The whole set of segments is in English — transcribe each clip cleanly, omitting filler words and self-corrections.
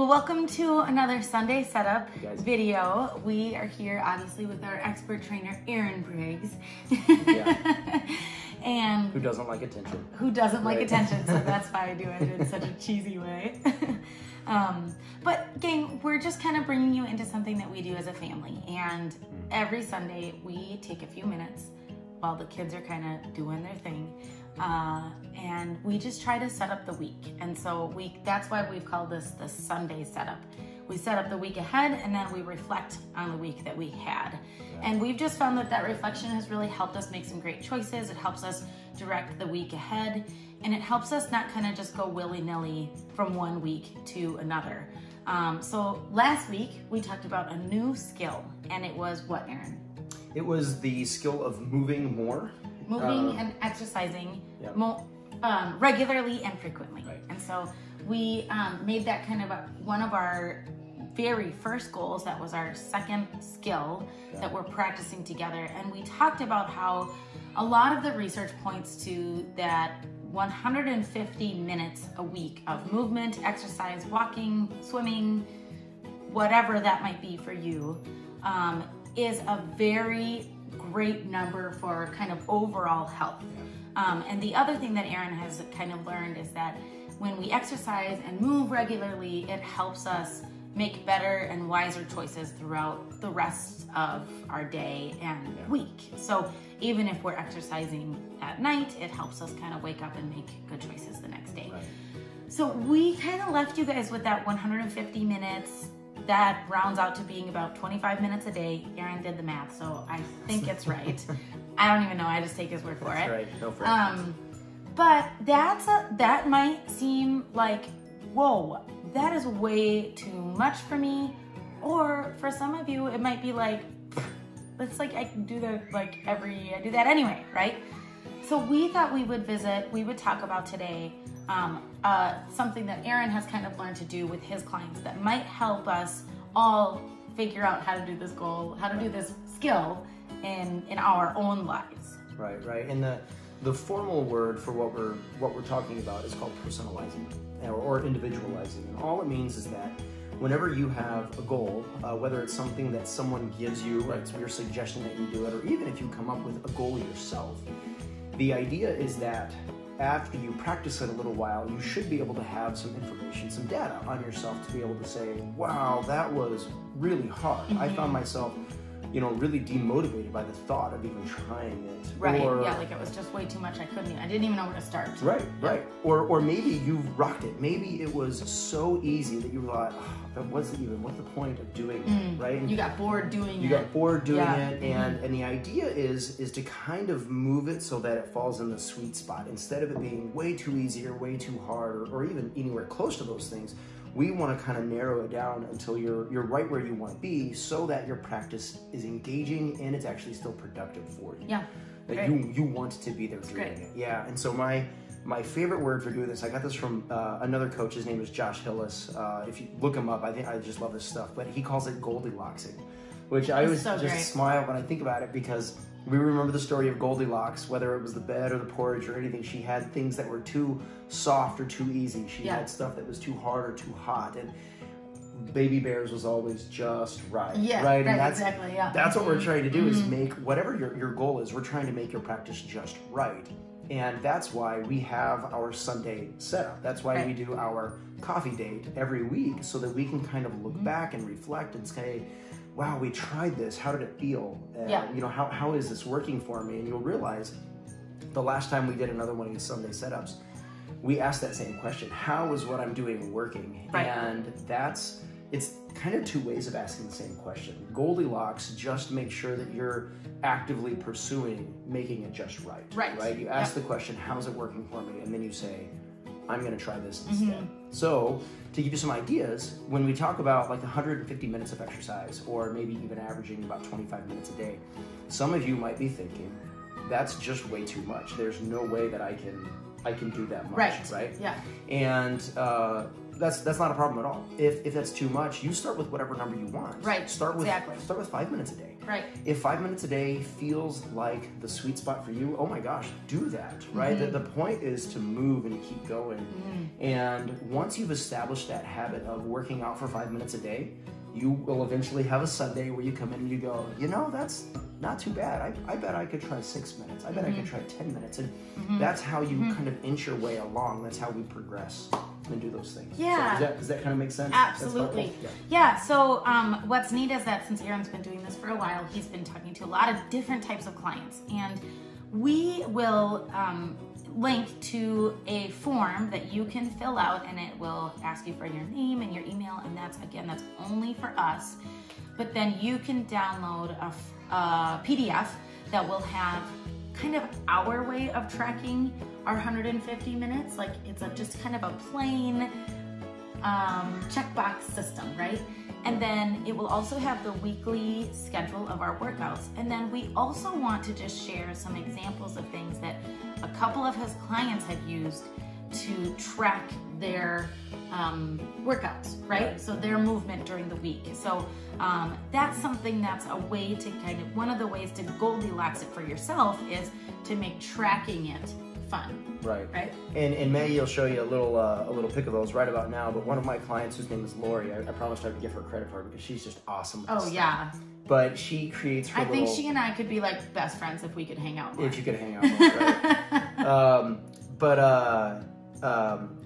Well, welcome to another Sunday setup video. We are here obviously with our expert trainer, Aaron Briggs. Yeah. And who doesn't like attention? Who doesn't like attention, so that's why I do it in such a cheesy way. But gang, we're just kind of bringing you into something that we do as a family. And every Sunday we take a few minutes while the kids are kind of doing their thing. And we just try to set up the week. And so that's why we've called this the Sunday setup. We set up the week ahead and then we reflect on the week that we had. And we've just found that reflection has really helped us make some great choices. It helps us direct the week ahead, and it helps us not kind of just go willy-nilly from one week to another. So last week we talked about a new skill, and it was what, Aaron? It was the skill of moving more. Moving and exercising regularly and frequently. Right. And so we made that kind of one of our very first goals. That was our second skill that we're practicing together. And we talked about how a lot of the research points to that 150 minutes a week of movement, exercise, walking, swimming, whatever that might be for you, is a very great number for kind of overall health. And the other thing that Aaron has kind of learned is that when we exercise and move regularly, it helps us make better and wiser choices throughout the rest of our day and week. So even if we're exercising at night, it helps us kind of wake up and make good choices the next day. Right. So we kind of left you guys with that 150 minutes. That rounds out to being about 25 minutes a day. Aaron did the math, so I think it's right. I don't even know, I just take his word for it. Right, no problem. But that might seem like, whoa, that is way too much for me. Or for some of you, it might be like, it's like I can do that I do that anyway, right? So we thought we would talk about today something that Aaron has kind of learned to do with his clients that might help us all figure out how to do this goal, how to do this skill in our own lives. Right. And the formal word for what we're talking about is called personalizing or individualizing. And all it means is that whenever you have a goal, whether it's something that someone gives you, right, it's your suggestion that you do it, or even if you come up with a goal yourself, the idea is that after you practice it a little while, you should be able to have some information, some data on yourself to be able to say, wow, that was really hard. I found myself, really demotivated by the thought of even trying it. Right, like it was just way too much. I didn't even know where to start. Right. Or maybe you rocked it. Maybe it was so easy that you thought, what's the point of doing it, right? And you got bored doing it. You got bored doing it, and the idea is to kind of move it so that it falls in the sweet spot. Instead of it being way too easy or way too hard or even anywhere close to those things, we want to kind of narrow it down until you're right where you want to be, so that your practice is engaging and it's actually still productive for you. Yeah. That you want to be there doing it. Yeah. And so my favorite word for doing this, I got this from another coach. His name is Josh Hillis. If you look him up, I just love this stuff. But he calls it Goldilocksing, which I always just smile when I think about it, because we remember the story of Goldilocks, whether it was the bed or the porridge or anything. She had things that were too soft or too easy. She had stuff that was too hard or too hot. And Baby Bears was always just right. Yeah, right? And exactly. Yeah. That's what we're trying to do, is make whatever your goal is, we're trying to make your practice just right. And that's why we have our Sunday setup. That's why we do our coffee date every week, so that we can kind of look back and reflect and say, wow, we tried this. How did it feel? How is this working for me? And you'll realize the last time we did another one of these Sunday setups, we asked that same question. How is what I'm doing working? Right. And it's kind of two ways of asking the same question. Goldilocks, just make sure that you're actively pursuing making it just right. Right? You ask the question, how's it working for me? And then you say, I'm going to try this instead. So to give you some ideas, when we talk about like 150 minutes of exercise, or maybe even averaging about 25 minutes a day, some of you might be thinking, that's just way too much. There's no way that I can do that much, right? Yeah. And that's not a problem at all. If that's too much, you start with whatever number you want. Right. Start with 5 minutes a day. Right. If 5 minutes a day feels like the sweet spot for you, oh my gosh, do that, right? The point is to move and keep going. And once you've established that habit of working out for 5 minutes a day, you will eventually have a Sunday where you come in and you go, you know, that's not too bad. I bet I could try 6 minutes. I bet I could try 10 minutes. And that's how you kind of inch your way along. That's how we progress and do those things. Yeah. So does that kind of make sense? Absolutely. Yeah. So what's neat is that since Aaron's been doing this for a while, he's been talking to a lot of different types of clients. And we will link to a form that you can fill out, and it will ask you for your name and your email, and that's only for us. But then you can download a PDF that will have kind of our way of tracking our 150 minutes. Like it's just kind of a plain checkbox system, right? And then it will also have the weekly schedule of our workouts. And then we also want to just share some examples of things that a couple of his clients have used to track their workouts, right? So their movement during the week. So that's something that's a way to one of the ways to Goldilocks it for yourself is to make tracking it fun. Right. And Maggie will show you a little pic of those right about now. But one of my clients, whose name is Lori, I promised I would give her credit for it because she's just awesome. With this stuff. But she creates her I think she and I could be like best friends if we could hang out more. If you could hang out more, right?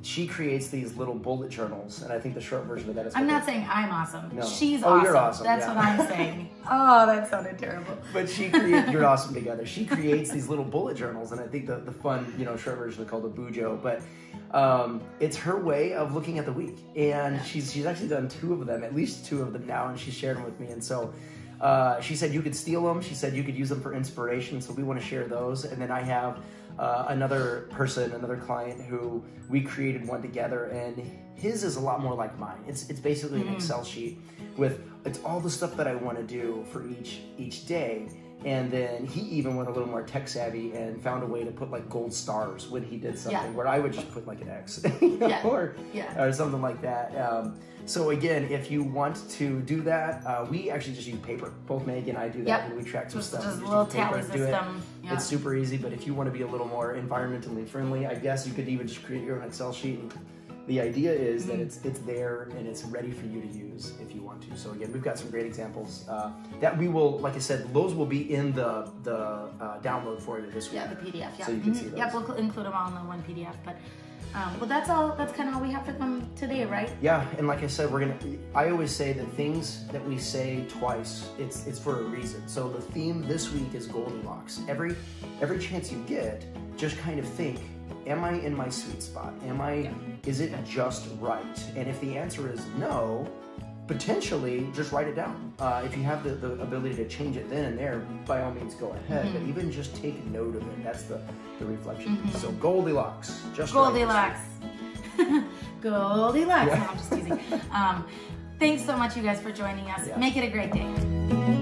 She creates these little bullet journals, and I think the short version of that is... I'm not saying I'm awesome. No. She's awesome. You're awesome. That's what I'm saying. Oh, that sounded terrible. But you're awesome together. She creates these little bullet journals, and I think the fun, short version is called a bujo. But it's her way of looking at the week, and she's actually done at least two of them now, and she shared them with me. And so she said you could steal them. She said you could use them for inspiration. So we want to share those. And then I have another client who we created one together, and his is a lot more like mine. It's basically an Excel sheet with all the stuff that I want to do for each day. And then he even went a little more tech savvy and found a way to put like gold stars when he did something, where I would just put like an X, or something like that. So again, if you want to do that, we actually just use paper. Both Maggie and I do that when we track some stuff. Just a little tally system. It's super easy, but if you want to be a little more environmentally friendly, I guess you could even just create your own Excel sheet. And the idea is that it's there and it's ready for you to use if you want to. So again, we've got some great examples that we will, like I said, those will be in the download for you this week. Yeah, the PDF. Yeah, so you can see those. Yep, we'll include them all in the one PDF. But well, that's kind of all we have for them today, right? Yeah, and like I said, I always say that things that we say twice, it's for a reason. So the theme this week is Goldilocks. Every chance you get, just kind of think, am I in my sweet spot? Is it just right? And if the answer is no, potentially just write it down. If you have the ability to change it then and there, by all means go ahead. But even just take note of it. That's the reflection. So Goldilocks. Just Goldilocks. Right. Goldilocks. Yeah. No, I'm just teasing. Thanks so much, you guys, for joining us. Yeah. Make it a great day.